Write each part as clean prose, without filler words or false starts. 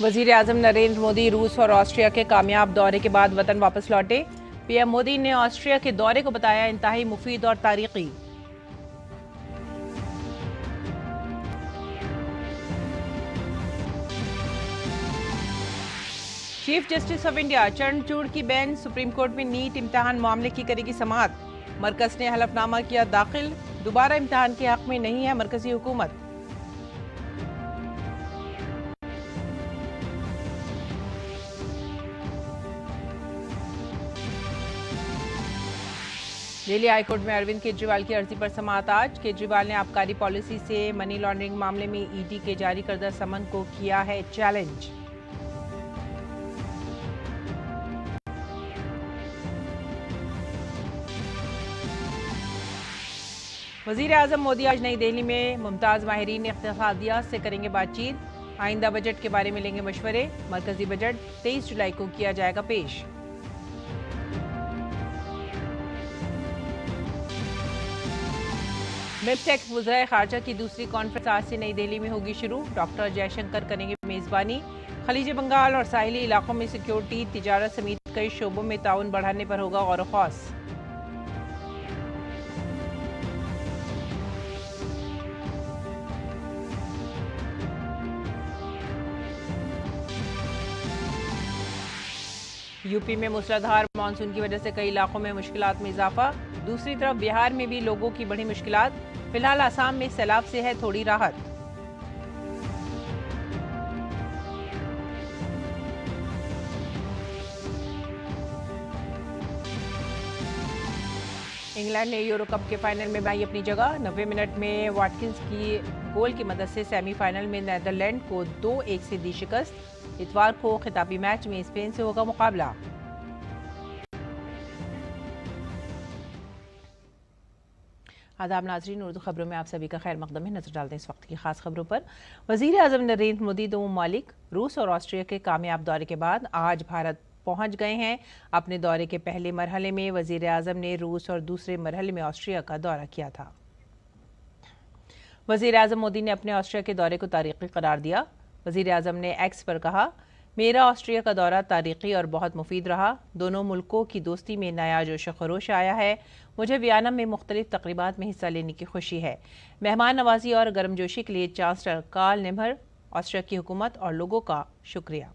वजीर आजम नरेंद्र मोदी रूस और ऑस्ट्रिया के कामयाब दौरे के बाद वतन वापस लौटे। पीएम मोदी ने ऑस्ट्रिया के दौरे को बताया इंतहाई मुफीद और तारीखी। चीफ जस्टिस ऑफ इंडिया चरणचूड़ की बेंच सुप्रीम कोर्ट में नीट इम्तिहान मामले की करेगी समाअत। मरकज ने हलफनामा किया दाखिल, दोबारा इम्तिहान के हक में नहीं है मरकजी हुकूमत। दिल्ली हाईकोर्ट में अरविंद केजरीवाल की अर्जी पर समाअत आज। केजरीवाल ने आबकारी पॉलिसी से मनी लॉन्ड्रिंग मामले में ईडी के जारी करदा समन को किया है चैलेंज। वजीर आजम मोदी आज नई दिल्ली में मुमताज माहिरीन इख्तिसादियात से करेंगे बातचीत। आइंदा बजट के बारे में लेंगे मशवरे। मरकजी बजट 23 जुलाई को किया जाएगा पेश। बिम्स्टेक वज़ीर ख़ारजा की दूसरी कॉन्फ्रेंस आज से नई दिल्ली में होगी शुरू। डॉक्टर जयशंकर करेंगे मेज़बानी। खलीज बंगाल और साहिली इलाकों में सिक्योरिटी, तिजारत समेत कई शोबों में ताउन बढ़ाने पर होगा गौर व ख़ौस। यूपी में मूसलाधार मानसून की वजह से कई इलाकों में मुश्किलात में इजाफा। दूसरी तरफ बिहार में भी लोगों की बड़ी मुश्किलात। फिलहाल असम में सैलाब से है थोड़ी राहत। इंग्लैंड ने यूरो कप के फाइनल में बनाई अपनी जगह। 90 मिनट में वाटकिंस की गोल की मदद से सेमीफाइनल में नीदरलैंड को 2-1 से दी शिकस्त। इतवार को खिताबी मैच में स्पेन से होगा मुकाबला। आदाब नाजरीन, उर्दू खबरों में आप सभी का खैर मकदम है। नजर डालते हैं इस वक्त की खास खबरों पर। वजीर आजम नरेंद्र मोदी दो ममालिक रूस और ऑस्ट्रिया के कामयाब दौरे के बाद आज भारत पहुंच गए हैं। अपने दौरे के पहले मरहले में वजीर आजम ने रूस और दूसरे मरहले में ऑस्ट्रिया का दौरा किया था। वजीर आजम मोदी ने अपने ऑस्ट्रिया के दौरे को तारीखी करार दिया। वजीर आजम ने एक्स पर कहा, मेरा ऑस्ट्रिया का दौरा तारीखी और बहुत मुफीद रहा। दोनों मुल्कों की दोस्ती में नया जोश खरोश आया है। मुझे वियना में मुख्तलिफ तकरीबात में हिस्सा लेने की खुशी है। मेहमान नवाजी और गर्मजोशी के लिए चांसलर कार्ल नेमर, ऑस्ट्रिया की हुकूमत और लोगों का शुक्रिया।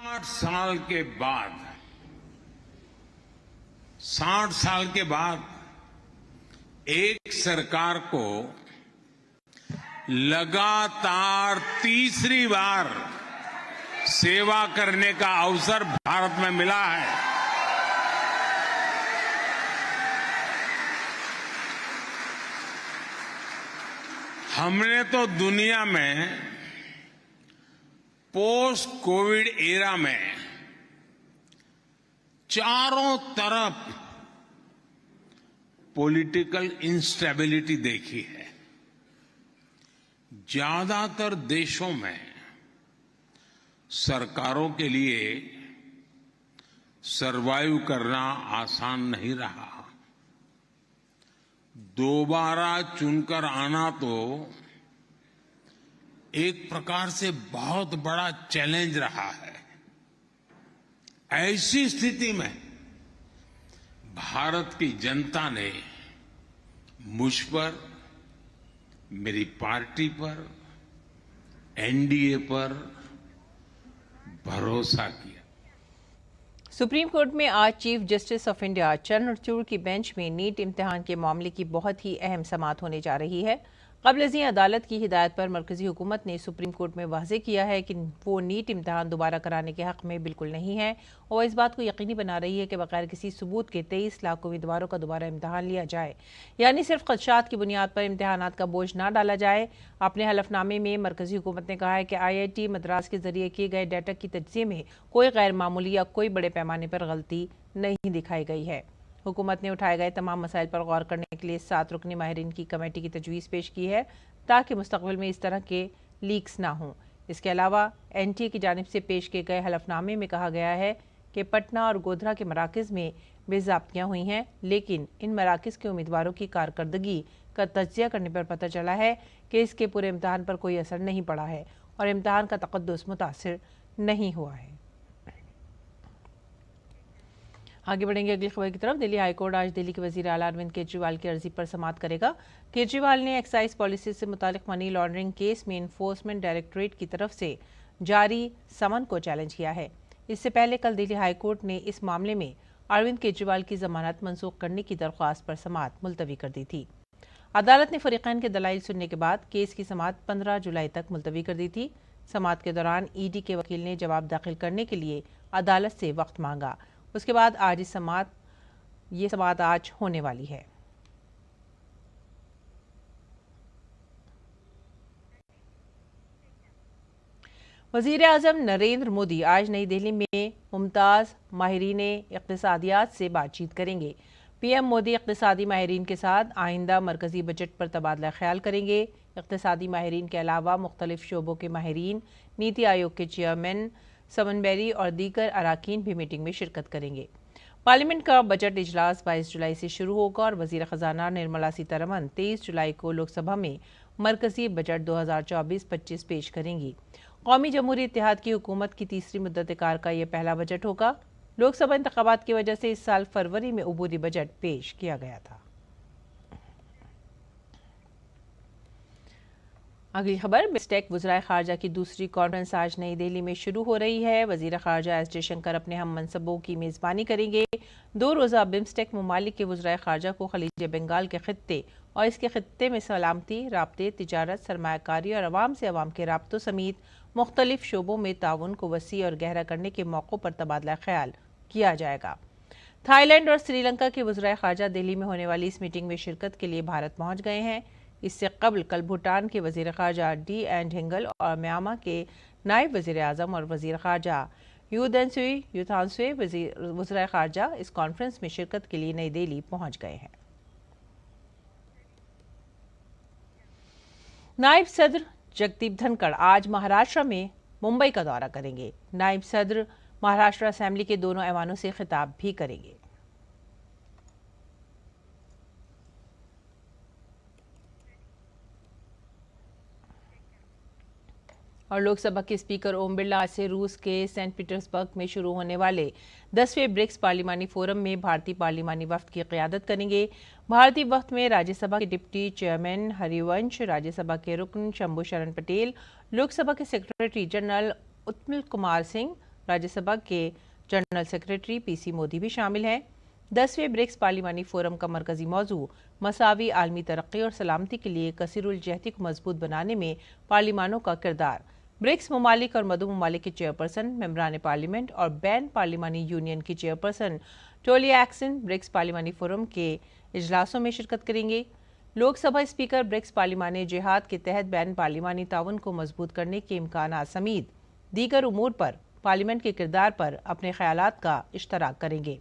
60 साल के बाद एक सरकार को लगातार तीसरी बार सेवा करने का अवसर भारत में मिला है। हमने तो दुनिया में पोस्ट कोविड एरा में चारों तरफ पॉलिटिकल इंस्टेबिलिटी देखी है। ज्यादातर देशों में सरकारों के लिए सरवाइव करना आसान नहीं रहा। दोबारा चुनकर आना तो एक प्रकार से बहुत बड़ा चैलेंज रहा है। ऐसी स्थिति में भारत की जनता ने मुझ पर, मेरी पार्टी पर, एनडीए पर भरोसा किया। सुप्रीम कोर्ट में आज चीफ जस्टिस ऑफ इंडिया चरणचूड़ की बेंच में नीट इम्तिहान के मामले की बहुत ही अहम समाअत होने जा रही है। क़ब्ल-अज़ीं अदालत की हिदायत पर मरकजी हुकूमत ने सुप्रीम कोर्ट में वाज़ेह किया है कि वो नीट इम्तिहान दोबारा कराने के हक़ में बिल्कुल नहीं है और इस बात को यकीनी बना रही है कि बगैर किसी सबूत के 23 लाख उम्मीदवारों का दोबारा इम्तिहान लिया जाए, यानी सिर्फ ख़दशात की बुनियाद पर इम्तिहानात का बोझ ना डाला जाए। अपने हलफनामे में मरकजी हुकूमत ने कहा है कि IIT मद्रास के जरिए किए गए डाटा की तज्ज़िये में कोई गैर मामूली या कोई बड़े पैमाने पर गलती नहीं दिखाई गई है। हुकूमत ने उठाए गए तमाम मसाइल पर गौर करने के लिए 7 रुकनी माहिरीन की कमेटी की तजवीज़ पेश की है ताकि मुस्तक़बिल में इस तरह के लीक्स ना हों। इसके अलावा NTA की जानिब से पेश किए गए हलफनामे में कहा गया है कि पटना और गोधरा के मराकज़ में बेज़ाब्तियाँ हुई हैं, लेकिन इन मराकज़ के उम्मीदवारों की कारकर्दगी का तज्जिया करने पर पता चला है कि इसके पूरे इम्तहान पर कोई असर नहीं पड़ा है और इम्तहान का तकद्दुस मुतासिर नहीं हुआ है। आगे बढ़ेंगे अगली खबर की तरफ। दिल्ली हाईकोर्ट आज दिल्ली के वजीर आला अरविंद केजरीवाल की अर्जी पर समाअत करेगा। केजरीवाल ने एक्साइज पॉलिसी से मुतालिक मनी लॉन्ड्रिंग केस में इन्फोर्समेंट डायरेक्टोरेट की तरफ से जारी समन को चैलेंज किया है। इससे पहले कल दिल्ली हाईकोर्ट ने इस मामले में अरविंद केजरीवाल की जमानत मंसूख करने की दरख्वास्त पर समाअत मुलतवी कर दी थी। अदालत ने फरीकैन के दलाइल सुनने के बाद केस की समाअत 15 जुलाई तक मुलतवी कर दी थी। समाअत के दौरान ईडी के वकील ने जवाब दाखिल करने के लिए अदालत से वक्त मांगा। उसके बाद आज ये समाअत आज होने वाली है। वजीर आजम नरेंद्र मोदी आज नई दिल्ली में मुमताज माहिरीन इक़्तिसादियात से बातचीत करेंगे। पीएम मोदी इक़्तिसादी माहिरीन के साथ आइंदा मरकजी बजट पर तबादला ख्याल करेंगे। इक़्तिसादी माहिरीन के अलावा मुख्तलिफ शोबों के माहिरीन, नीति आयोग के चेयरमैन समनबेरी और दीगर अराकीन भी मीटिंग में शिरकत करेंगे। पार्लियामेंट का बजट इजलास 22 जुलाई से शुरू होगा और वजीर खजाना निर्मला सीतारमण 23 जुलाई को लोकसभा में मरकजी बजट 2024-25 पेश करेंगी। कौमी जमहूरी इत्तेहाद की हुकूमत की तीसरी मुद्दत कार का यह पहला बजट होगा। लोकसभा इंतखाबात की वजह से इस साल फरवरी में अबूरी बजट पेश किया गया था। अगली खबर, बिम्स्टेक वज़राए ख़ारजा की दूसरी कॉन्फ्रेंस आज नई दिल्ली में शुरू हो रही है। वज़ीर ख़ारजा एस जयशंकर अपने हम मनसबों की मेज़बानी करेंगे। 2 रोज़ा बिम्स्टेक ममालिक के वज़राए ख़ारजा को खलीज बंगाल के खित्ते और इसके खित्ते में सलामती, राब्ते, तिजारत, सरमायाकारी और अवाम से अवाम के राब्तों समेत मुख्तलिफ शोबों में ताउन को वसी और गहरा करने के मौक़ों पर तबादला ख्याल किया जाएगा। थाईलैंड और श्रीलंका के वज़राए ख़ारजा दिल्ली में होने वाली इस मीटिंग में शिरकत के लिए भारत पहुँच गए हैं। इससे कबल कल भूटान के वज़ीर ख़ारजा डी एन हिंगल और म्यांमार के नायब वज़ीर आज़म और वज़ीर ख़ारजा यूदेंसुई युथानसुए वज़राए ख़ारजा इस कॉन्फ्रेंस में शिरकत के लिए नई दिल्ली पहुँच गए हैं। नायब सदर जगदीप धनखड़ आज महाराष्ट्र में मुंबई का दौरा करेंगे। नायब सदर महाराष्ट्र असेंबली के दोनों ऐवानों से खिताब भी करेंगे। और लोकसभा के स्पीकर ओम बिरला आज से रूस के सेंट पीटर्सबर्ग में शुरू होने वाले 10वें ब्रिक्स पार्लिमानी फोरम में भारतीय पार्लिमानी वफ्द की क़यादत करेंगे। भारतीय वफ्द में राज्यसभा के डिप्टी चेयरमैन हरिवंश, राज्यसभा के रुकन शंभू शरण पटेल, लोकसभा के सेक्रेटरी जनरल उत्पल कुमार सिंह, राज्यसभा के जनरल सेक्रेटरी पीसी मोदी भी शामिल हैं। 10वें ब्रिक्स पार्लिमानी फोरम का मरकजी मौजू मसावी आलमी तरक्की और सलामती के लिए कसीरुल जहती को मजबूत बनाने में पार्लिमानों का किरदार। ब्रिक्स ममालिक और मदू ममालिक के चेयरपर्सन, मेंबरान पार्लियामेंट और बैन पार्लिमानी यूनियन की चेयरपर्सन टोलिया एक्सन ब्रिक्स पार्लिमानी फोरम के इजलासों में शिरकत करेंगे। लोकसभा स्पीकर ब्रिक्स पार्लिमानी जिहाद के तहत बैन पार्लिमानी ताउन को मजबूत करने के इम्कान समेत दीगर उमूर पर पार्लियामेंट के किरदार पर अपने ख्यालात का इश्तराक करेंगे।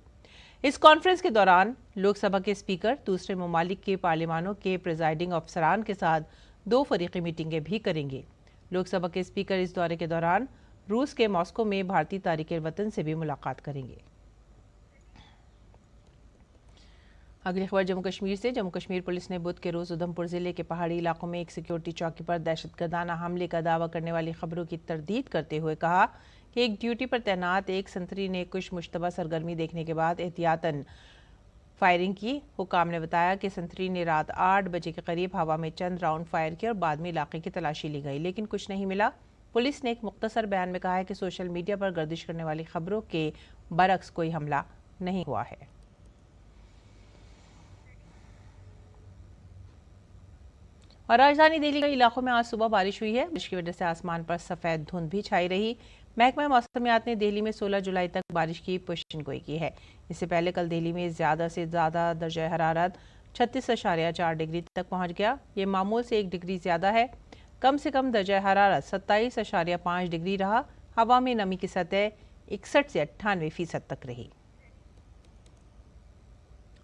इस कॉन्फ्रेंस के दौरान लोकसभा के स्पीकर दूसरे ममालिक के पार्लिमानों के प्रिजाइडिंग अफसरान के साथ 2 फरीकी मीटिंगें भी करेंगे। लोकसभा के स्पीकर इस दौरे के दौरान रूस के मॉस्को में भारतीय तारिक वतन से भी मुलाकात करेंगे। अगली खबर जम्मू कश्मीर से। जम्मू कश्मीर पुलिस ने बुध के रोज उधमपुर जिले के पहाड़ी इलाकों में एक सिक्योरिटी चौकी पर दहशतगर्दाना हमले का दावा करने वाली खबरों की तरदीद करते हुए कहा कि एक ड्यूटी पर तैनात एक संतरी ने कुछ मुश्तबा सरगर्मी देखने के बाद एहतियातन फायरिंग की। हुकाम ने बताया कि संतरी ने रात 8 बजे के करीब हवा में चंद राउंड फायर किए और बाद में इलाके की तलाशी ली गई, लेकिन कुछ नहीं मिला। पुलिस ने एक मुख्तसर बयान में कहा है कि सोशल मीडिया पर गर्दिश करने वाली खबरों के बरक्स कोई हमला नहीं हुआ है। और राजधानी दिल्ली के इलाकों में आज सुबह बारिश हुई है। बारिश की वजह से आसमान पर सफेद धुंध भी छाई रही। महकमा मौसमियात ने दिल्ली में 16 जुलाई तक बारिश की पेशन गोई की है। इससे पहले कल दिल्ली में ज़्यादा से ज़्यादा दर्जा हरारत 36.4 डिग्री तक पहुंच गया। ये मामूल से 1 डिग्री ज़्यादा है। कम से कम दर्जा हरारत 27.5 डिग्री रहा। हवा में नमी की सतह 61 से 98% तक रही।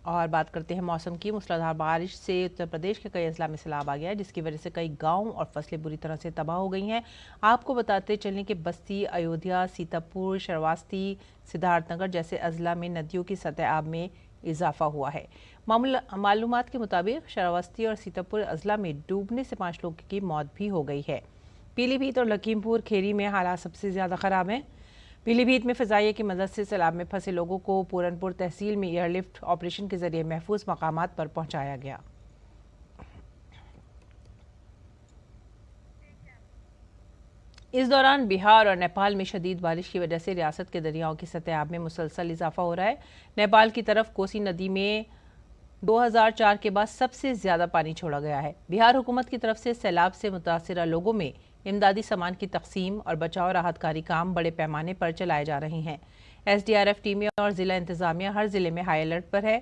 और बात करते हैं मौसम की। मूसलाधार बारिश से उत्तर प्रदेश के कई अजला में सैलाब आ गया है, जिसकी वजह से कई गांव और फसलें बुरी तरह से तबाह हो गई हैं। आपको बताते चलें कि बस्ती, अयोध्या, सीतापुर, श्रावस्ती, सिद्धार्थनगर जैसे अजला में नदियों की सतह आब में इजाफा हुआ है। मालूमात के मुताबिक श्रावस्ती और सीतापुर अजला में डूबने से 5 लोगों की मौत भी हो गई है। पीलीभीत और लखीमपुर खीरी में हालात सबसे ज़्यादा ख़राब हैं। पीलीभीत में फ़ज़ाइया की मदद से सैलाब में फंसे लोगों को पूरनपुर तहसील में एयरलिफ्ट ऑपरेशन के जरिए महफूज मकामात पर पहुंचाया गया। इस दौरान बिहार और नेपाल में शदीद बारिश की वजह से रियासत के दरियाओं की सतह आब में मुसलसल इजाफा हो रहा है। नेपाल की तरफ कोसी नदी में 2004 के बाद सबसे ज्यादा पानी छोड़ा गया है। बिहार हुकूमत की तरफ से सैलाब से मुतासिरा लोगों में इमदादी सामान की तकसीम और बचाव राहत कारी काम बड़े पैमाने पर चलाए जा रहे हैं। SDRF टीमें और जिला इंतजामिया हर जिले में हाई अलर्ट पर है।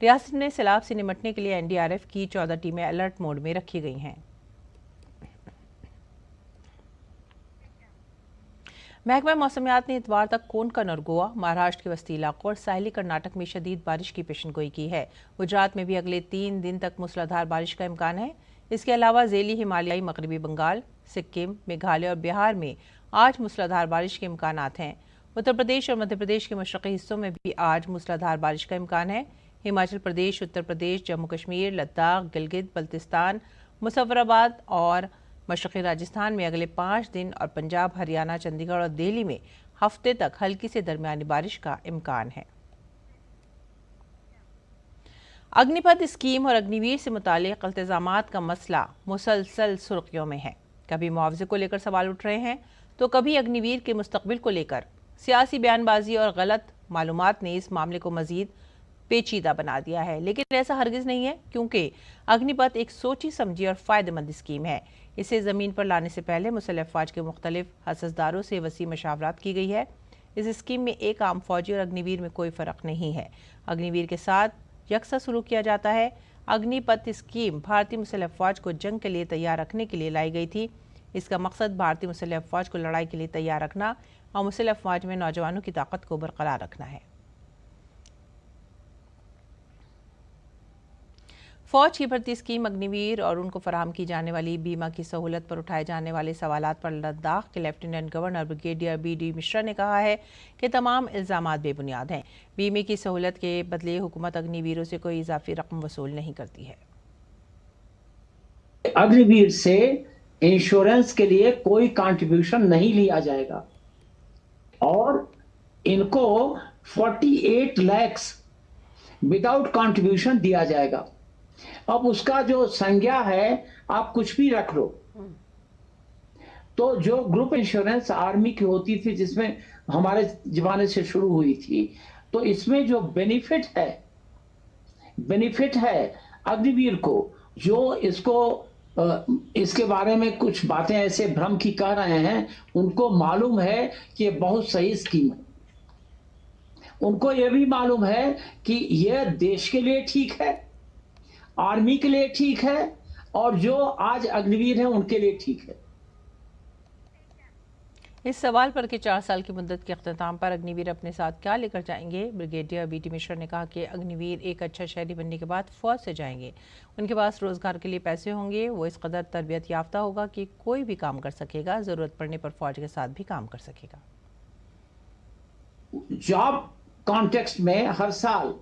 रियासत में सैलाब से निपटने के लिए NDRF की 14 टीमें अलर्ट मोड में रखी गई हैं। महकमा मौसमियात ने इतवार तक कोंकण और गोवा, महाराष्ट्र के वस्ती इलाकों और साहिली कर्नाटक में शदीद बारिश की पेशनगोई की है। गुजरात में भी अगले 3 दिन तक मूसलाधार बारिश का इम्कान है। इसके अलावा ज़ेली हिमालयाई मगरबी बंगाल, सिक्किम, मेघालय और बिहार में आज मूसलाधार बारिश के इम्कानात हैं। उत्तर प्रदेश और मध्य प्रदेश के मशरक़ी हिस्सों में भी आज मूसलाधार बारिश का इम्कान है। हिमाचल प्रदेश, उत्तर प्रदेश, जम्मू कश्मीर, लद्दाख, गिलगित बल्तिस्तान, मुजफ्फराबाद और मशरक़ी राजस्थान में अगले 5 दिन और पंजाब, हरियाणा, चंडीगढ़ और दिल्ली में हफ्ते तक हल्की से दरमियानी बारिश का इम्कान है। अग्निपथ स्कीम और अग्निवीर से मुतालिक इल्तिज़ामात का मसला मुसलसल सुर्खियों में है। कभी मुआवजे को लेकर सवाल उठ रहे हैं तो कभी अग्निवीर के मुस्तकबिल को लेकर। सियासी बयानबाजी और गलत मालूमात ने इस मामले को मजीद पेचीदा बना दिया है, लेकिन ऐसा हरगिज नहीं है, क्योंकि अग्निपथ एक सोची समझी और फायदेमंद स्कीम है। इसे ज़मीन पर लाने से पहले मुसल्लह अफवाज के मुख्तलिफ हससदारों से वसी मशावरात की गई है। इस स्कीम में एक आम फौजी और अग्निवीर में कोई फ़र्क नहीं है। अग्निवीर के साथ यकसा सलूक किया जाता है। अग्निपथ स्कीम भारतीय मुसल्लह अफवाज को जंग के लिए तैयार रखने के लिए लाई गई थी। इसका मकसद भारतीय मुसल्लह अफवाज को लड़ाई के लिए तैयार रखना और मुसल्लह अफवाज में नौजवानों की ताकत को बरकरार रखना है। फौज की भर्ती स्कीम, अग्निवीर और उनको फराहम की जाने वाली बीमा की सहूलत पर उठाए जाने वाले सवालात पर लद्दाख के lieutenant governor brigadier BD Mishra ने कहा है कि तमाम इल्ज़ामात बेबुनियाद हैं। बीमे की सहूलत के बदले हुकूमत अग्निवीरों से कोई इजाफी रकम वसूल नहीं करती है। अग्निवीर से इंश्योरेंस के लिए कोई कंट्रीब्यूशन नहीं लिया जाएगा और इनको 48 लाख विदाउट कंट्रीब्यूशन दिया जाएगा। अब उसका जो संज्ञा है आप कुछ भी रख लो। तो जो ग्रुप इंश्योरेंस आर्मी की होती थी, जिसमें हमारे जमाने से शुरू हुई थी, तो इसमें जो बेनिफिट है अग्निवीर को, जो इसके बारे में कुछ बातें ऐसे भ्रम की कह रहे हैं, उनको मालूम है कि ये बहुत सही स्कीम है। उनको यह भी मालूम है कि यह देश के लिए ठीक है, आर्मी के लिए ठीक है और जो आज अग्निवीर हैं उनके लिए ठीक है। इस सवाल पर कि 4 साल की मुद्दत के अख्ताम पर अग्निवीर अपने साथ क्या लेकर जाएंगे, ब्रिगेडियर BD मिश्रा ने कहा कि अग्निवीर एक अच्छा शहरी बनने के बाद फौज से जाएंगे। उनके पास रोजगार के लिए पैसे होंगे, वो इस कदर तरबियत याफ्ता होगा कि कोई भी काम कर सकेगा, जरूरत पड़ने पर फौज के साथ भी काम कर सकेगा। जॉब कॉन्टेक्स्ट में हर साल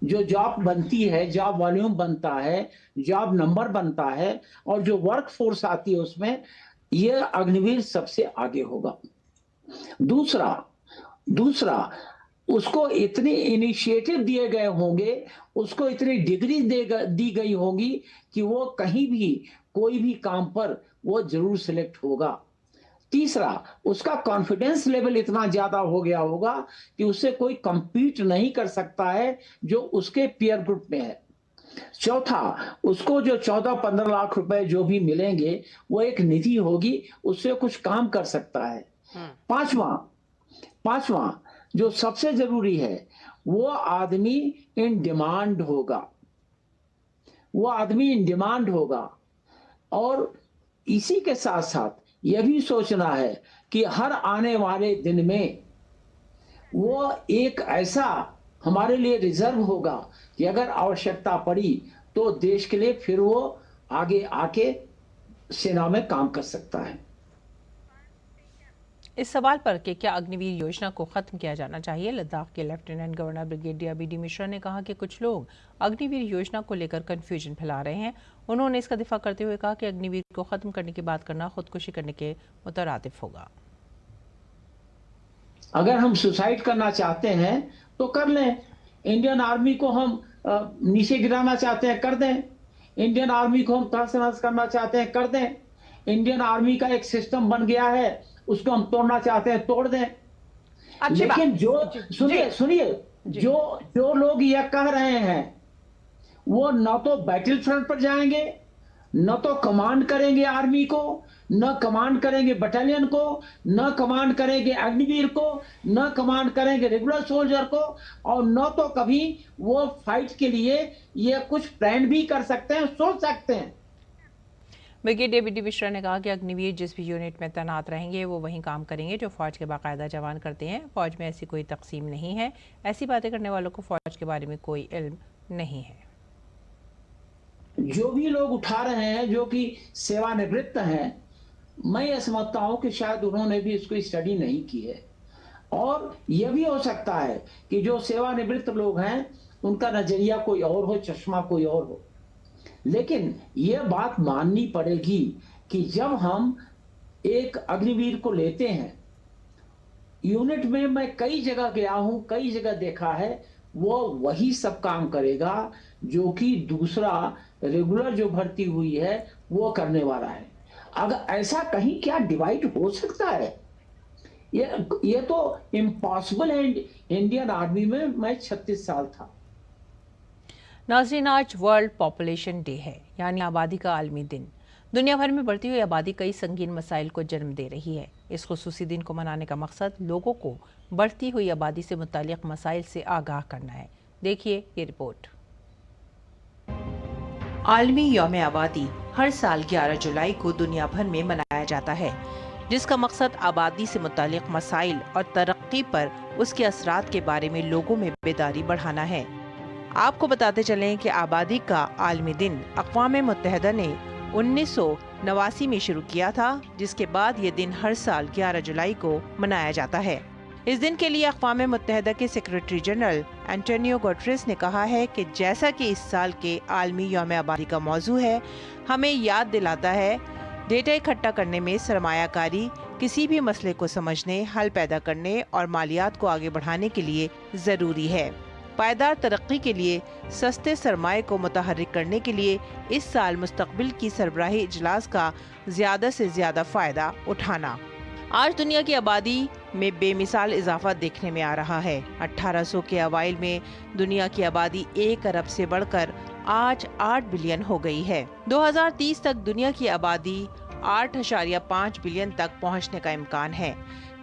जो जॉब बनती है, जॉब वॉल्यूम बनता है, जॉब नंबर बनता है और जो वर्क फोर्स आती है उसमें ये अग्निवीर सबसे आगे होगा। दूसरा उसको इतने इनिशिएटिव दिए गए होंगे, उसको इतनी डिग्री दी गई होगी कि वो कहीं भी कोई भी काम पर वो जरूर सिलेक्ट होगा। तीसरा, उसका कॉन्फिडेंस लेवल इतना ज्यादा हो गया होगा कि उससे कोई कंपीट नहीं कर सकता है जो उसके पीयर ग्रुप में है। चौथा, उसको जो 14-15 लाख रुपए जो भी मिलेंगे वो एक निधि होगी, उससे कुछ काम कर सकता है। पांचवा जो सबसे जरूरी है, वो आदमी इन डिमांड होगा और इसी के साथ साथ यह भी सोचना है कि हर आने वाले दिन में वो एक ऐसा हमारे लिए रिजर्व होगा कि अगर आवश्यकता पड़ी तो देश के लिए फिर वो आगे आके सेना में काम कर सकता है। इस सवाल पर कि क्या अग्निवीर योजना को खत्म किया जाना चाहिए, लद्दाख के lieutenant governor brigadier B D Mishra ने कहा कि कुछ लोग अग्निवीर योजना को लेकर कंफ्यूजन फैला रहे हैं। उन्होंने इसका दिफा करते हुए कहा कि अग्निवीर को खत्म करने की बात करना खुदकुशी करने के मुतरादिफ होगा। अगर हम सुसाइड करना चाहते हैं तो कर लें। इंडियन आर्मी को हम नीचे गिराना चाहते हैं, कर दें। इंडियन आर्मी को हम तहस नहस करना चाहते हैं, कर दें। इंडियन आर्मी का एक सिस्टम बन गया है, उसको हम तोड़ना चाहते हैं, तोड़ दें। लेकिन जो सुनिए जो लोग यह कह रहे हैं वो न तो बैटल फ्रंट पर जाएंगे, न तो कमांड करेंगे आर्मी को, न कमांड करेंगे बटालियन को, न कमांड करेंगे अग्निवीर को, न कमांड करेंगे रेगुलर सोल्जर को, और न तो कभी वो फाइट के लिए ये कुछ प्लान भी कर सकते हैं, सोच सकते हैं। ब्रिगेडियर बी डी मिश्रा ने कहा कि अग्निवीर जिस भी यूनिट में तैनात रहेंगे वो वहीं काम करेंगे जो फौज के बाकायदा जवान करते हैं। फौज में ऐसी कोई तकसीम नहीं है, ऐसी बातें करने वालों को फौज के बारे में कोई इल्म नहीं है। जो भी लोग उठा रहे हैं जो कि सेवानिवृत्त हैं, मैं यह समझता हूं कि शायद उन्होंने भी इसको स्टडी नहीं की है, और यह भी हो सकता है कि जो सेवानिवृत्त लोग हैं उनका नजरिया कोई और हो, चश्मा कोई और हो। लेकिन यह बात माननी पड़ेगी कि जब हम एक अग्निवीर को लेते हैं यूनिट में, मैं कई जगह गया हूं, कई जगह देखा है, वो वही सब काम करेगा जो कि दूसरा रेगुलर जो भर्ती हुई है वो करने वाला है। अगर ऐसा कहीं क्या डिवाइड हो सकता है? ये तो इम्पॉसिबल है। इंडियन आर्मी में मैं 36 साल था। नाज़रीन, आज वर्ल्ड पॉपुलेशन डे है, यानी आबादी का आलमी दिन। दुनिया भर में बढ़ती हुई आबादी कई संगीन मसाइल को जन्म दे रही है। इस खुसूसी दिन को मनाने का मकसद लोगों को बढ़ती हुई आबादी से मुताल्लिक मसाइल से आगाह करना है। देखिए ये रिपोर्ट। आलमी यौम आबादी हर साल 11 जुलाई को दुनिया भर में मनाया जाता है, जिसका मकसद आबादी से मुताल्लिक मसाइल और तरक्की पर उसके असरात के बारे में लोगों में बेदारी बढ़ाना है। आपको बताते चलें कि आबादी का आलमी दिन अक़वाम मुत्तहिदा ने 1989 में शुरू किया था, जिसके बाद ये दिन हर साल 11 जुलाई को मनाया जाता है। इस दिन के लिए अक़वाम मुत्तहिदा के सेक्रेटरी जनरल एंटोनियो गुटेरेस ने कहा है कि जैसा कि इस साल के आलमी यौम आबादी का मौजू है, हमें याद दिलाता है डेटा इकट्ठा करने में सरमायाकारी, किसी भी मसले को समझने, हल पैदा करने और मालियात को आगे बढ़ाने के लिए ज़रूरी है। पायदार तरक्की के लिए सस्ते सरमाए को मुतहर्रिक करने के लिए इस साल मुस्तकबिल की सरबराही इजलास का ज़्यादा से ज़्यादा फ़ायदा उठाना। आज दुनिया की आबादी में बेमिसाल इजाफा देखने में आ रहा है। 1800 के अवाइल में दुनिया की आबादी 1 अरब से बढ़कर आज 8 बिलियन हो गई है। 2030 तक दुनिया की आबादी 8.5 बिलियन तक पहुंचने का इम्कान है।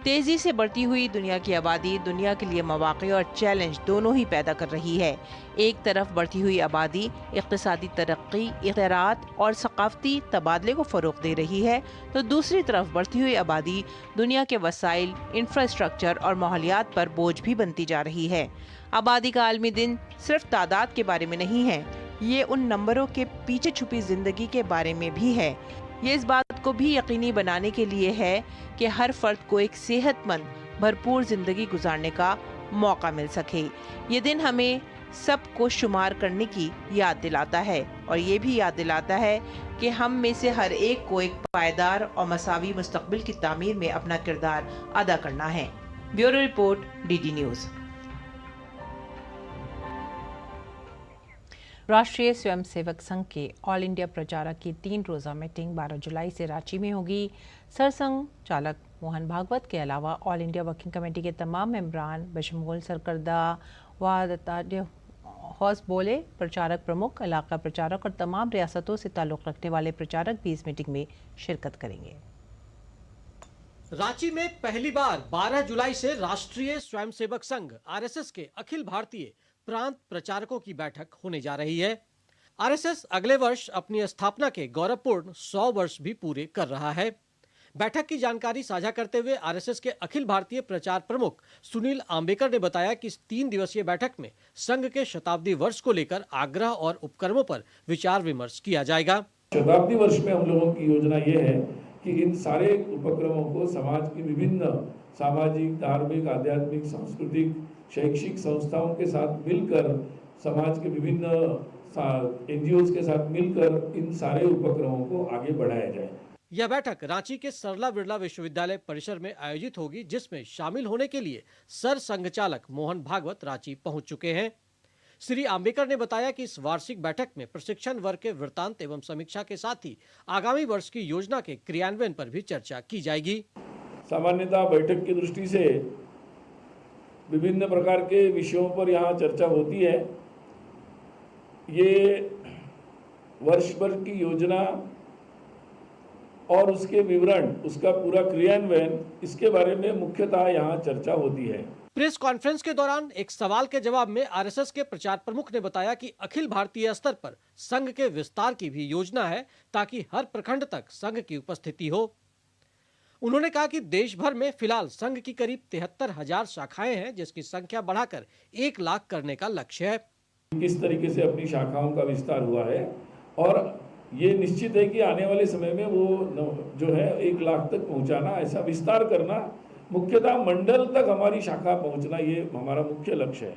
तेजी से बढ़ती हुई दुनिया की आबादी दुनिया के लिए मौक़े और चैलेंज दोनों ही पैदा कर रही है। एक तरफ बढ़ती हुई आबादी इक़्तिसादी तरक्की, इख्तियारात और सकाफ़ती तबादले को फ़रोग़ दे रही है, तो दूसरी तरफ बढ़ती हुई आबादी दुनिया के वसाइल, इंफ्रास्ट्रक्चर और माहौलियात पर बोझ भी बनती जा रही है। आबादी का आलमी दिन सिर्फ तादाद के बारे में नहीं है, ये उन नंबरों के पीछे छुपी ज़िंदगी के बारे में भी है। ये इस बात को भी यकीनी बनाने के लिए है कि हर फर्द को एक सेहतमंद, भरपूर जिंदगी गुजारने का मौका मिल सके। ये दिन हमें सबको शुमार करने की याद दिलाता है, और ये भी याद दिलाता है कि हम में से हर एक को एक पायदार और मसावी मुस्तकबिल की तामीर में अपना किरदार अदा करना है। Bureau report, DD news. राष्ट्रीय स्वयंसेवक संघ के ऑल इंडिया प्रचारक की 3 रोज़ा मीटिंग 12 जुलाई से रांची में होगी। सरसंघ चालक मोहन भागवत के अलावा ऑल इंडिया वर्किंग कमेटी के तमाम मेंबरान बशमूल सरकर्दा व हौस बोले, प्रचारक प्रमुख, इलाका प्रचारक और तमाम रियासतों से ताल्लुक़ रखने वाले प्रचारक भी इस मीटिंग में शिरकत करेंगे। रांची में पहली बार 12 जुलाई से राष्ट्रीय स्वयंसेवक संघ RSS के अखिल भारतीय प्रांत प्रचारकों की बैठक होने जा रही है। RSS अगले वर्ष अपनी स्थापना के गौरवपूर्ण 100 वर्ष भी पूरे कर रहा है। बैठक की जानकारी साझा करते हुए RSS के अखिल भारतीय प्रचार प्रमुख सुनील आम्बेकर ने बताया कि इस 3 दिवसीय बैठक में संघ के शताब्दी वर्ष को लेकर आग्रह और उपक्रमों पर विचार विमर्श किया जाएगा। शताब्दी वर्ष में हम लोगों की योजना ये है कि इन सारे उपक्रमों को समाज की विभिन्न सामाजिक, धार्मिक, आध्यात्मिक, सांस्कृतिक, शैक्षिक संस्थाओं के साथ मिलकर, समाज के विभिन्न NGOs के साथ मिलकर इन सारे उपक्रमों को आगे बढ़ाया जाए। यह बैठक रांची के सरला बिरला विश्वविद्यालय परिसर में आयोजित होगी, जिसमें शामिल होने के लिए सर संघचालक मोहन भागवत रांची पहुंच चुके हैं। श्री आम्बेकर ने बताया कि इस वार्षिक बैठक में प्रशिक्षण वर्ग के वृत्तांत एवं समीक्षा के साथ ही आगामी वर्ष की योजना के क्रियान्वयन पर भी चर्चा की जाएगी। सामान्यतः बैठक की दृष्टि से विभिन्न प्रकार के विषयों पर यहाँ चर्चा होती है। ये वर्ष भर की योजना और उसके विवरण, उसका पूरा क्रियान्वयन, इसके बारे में मुख्यतः यहाँ चर्चा होती है। प्रेस कॉन्फ्रेंस के दौरान एक सवाल के जवाब में आरएसएस के प्रचार प्रमुख ने बताया कि अखिल भारतीय स्तर पर संघ के विस्तार की भी योजना है, ताकि हर प्रखंड तक संघ की उपस्थिति हो। उन्होंने कहा कि देश भर में फिलहाल संघ की करीब 73,000 शाखाएं हैं, जिसकी संख्या बढ़ाकर 1 लाख करने का लक्ष्य है। किस तरीके से अपनी शाखाओं का विस्तार हुआ है, और ये निश्चित है कि आने वाले समय में वो जो है 1 लाख तक पहुंचाना, ऐसा विस्तार करना, मुख्यतः मंडल तक हमारी शाखा पहुंचना, ये हमारा मुख्य लक्ष्य है।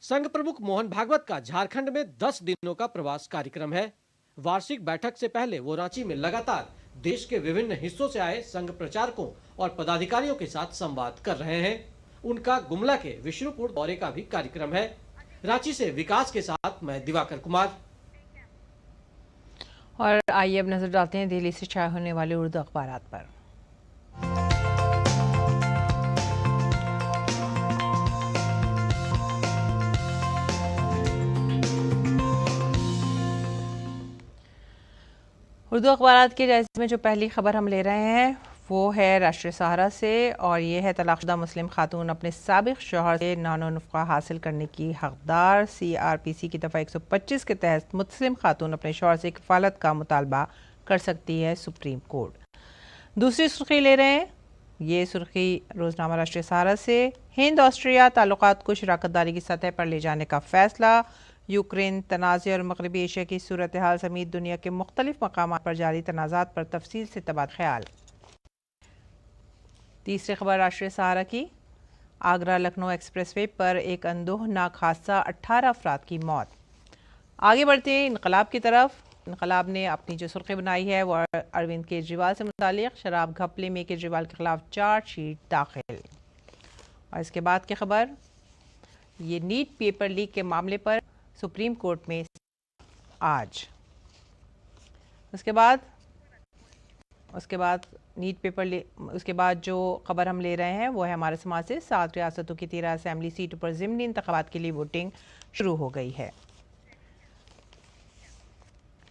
संघ प्रमुख मोहन भागवत का झारखंड में 10 दिनों का प्रवास कार्यक्रम है। वार्षिक बैठक से पहले वो रांची में लगातार देश के विभिन्न हिस्सों से आए संघ प्रचारकों और पदाधिकारियों के साथ संवाद कर रहे हैं। उनका गुमला के विष्णुपुर दौरे का भी कार्यक्रम है। रांची से विकास के साथ मैं दिवाकर कुमार। और आइए अब नजर डालते हैं दिल्ली से छाए होने वाले उर्दू अखबारात पर। उर्दू अखबारात के जायजे में जो पहली खबर हम ले रहे हैं वो है राष्ट्रीय सहारा से, और ये है तलाकशुदा मुस्लिम खातून अपने साबिक शौहर से नानो नफ़क़ा हासिल करने की हकदार। CRPC की दफ़ा 125 के तहत मुस्लिम खातून अपने शौहर से कफ़ालत का मुतालबा कर सकती है सुप्रीम कोर्ट। दूसरी सुर्खी ले रहे हैं, ये सुर्खी रोज़नामा राष्ट्रीय सहारा से, हिंद ऑस्ट्रिया ताल्लुकात को शराकतदारी की सतह पर ले जाने का फैसला। यूक्रेन तनाज़े और मगरबी एशिया की सूरत हाल समेत दुनिया के मुख्तलिफ मकामात पर जारी तनाज़ात पर तफसील से तबादला ख्याल। तीसरी खबर राष्ट्रीय सहारा की, आगरा लखनऊ एक्सप्रेसवे पर एक अंदोहनाक हादसा, 18 अफराद की मौत। आगे बढ़ते हैं इनकलाब की तरफ। इनकलाब ने अपनी जो सुर्खी बनाई है वो अरविंद केजरीवाल से मुतालिक शराब घपले में केजरीवाल के खिलाफ चार्जशीट दाखिल। और इसके बाद की खबर, ये नीट पेपर लीक के मामले पर सुप्रीम कोर्ट में आज। उसके बाद नीट पेपर उसके बाद जो खबर हम ले रहे हैं वो है हमारे समाज से, 7 रियासतों की 13 असेंबली सीटों पर ज़िमनी इंतखाबात के लिए वोटिंग शुरू हो गई है।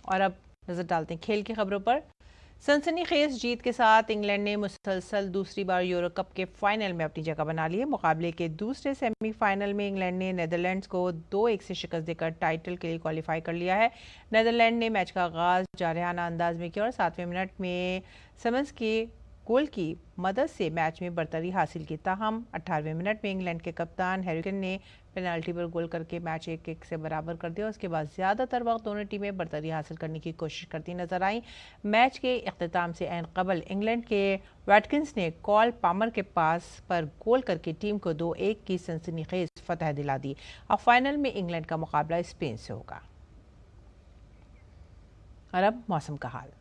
और अब नजर डालते हैं खेल की खबरों पर। सनसनीखेज जीत के साथ इंग्लैंड ने मुसलसल दूसरी बार यूरो कप के फाइनल में अपनी जगह बना ली है। मुकाबले के दूसरे सेमीफाइनल में इंग्लैंड ने नेदरलैंड्स को 2-1 से शिकस्त देकर टाइटल के लिए क्वालिफाई कर लिया है। नेदरलैंड ने मैच का आगाज जारहाना अंदाज में किया और 7वें मिनट में समन्स के गोल की मदद से मैच में बरतरी हासिल की। ताहम 18वें मिनट में इंग्लैंड के कप्तान हैरी केन ने पेनल्टी पर गोल करके मैच 1-1 से बराबर कर दिया। उसके बाद ज़्यादातर वक्त दोनों टीमें बरतरी हासिल करने की कोशिश करती नजर आई। मैच के इख्तिताम से ऐन कबल इंग्लैंड के वैटकिंस ने कॉल पामर के पास पर गोल करके टीम को 2-1 की सनसनीखेज फतह दिला दी। अब फाइनल में इंग्लैंड का मुकाबला स्पेन से होगा। और अब मौसम का हाल।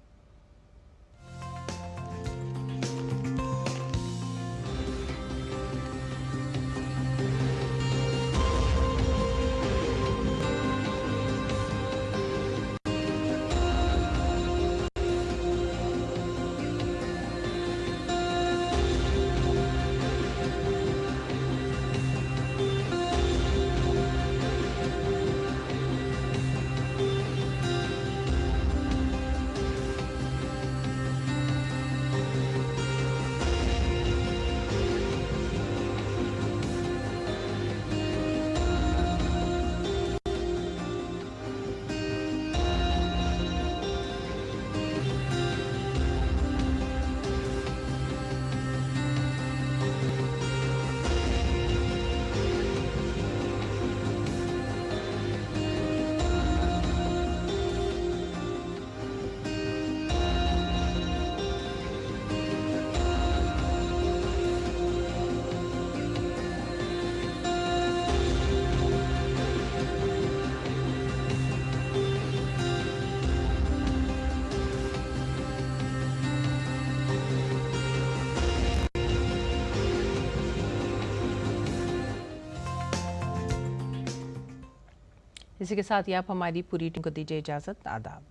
इसी के साथ ही आप हमारी पूरी टीम को दीजिए इजाजत। आदाब।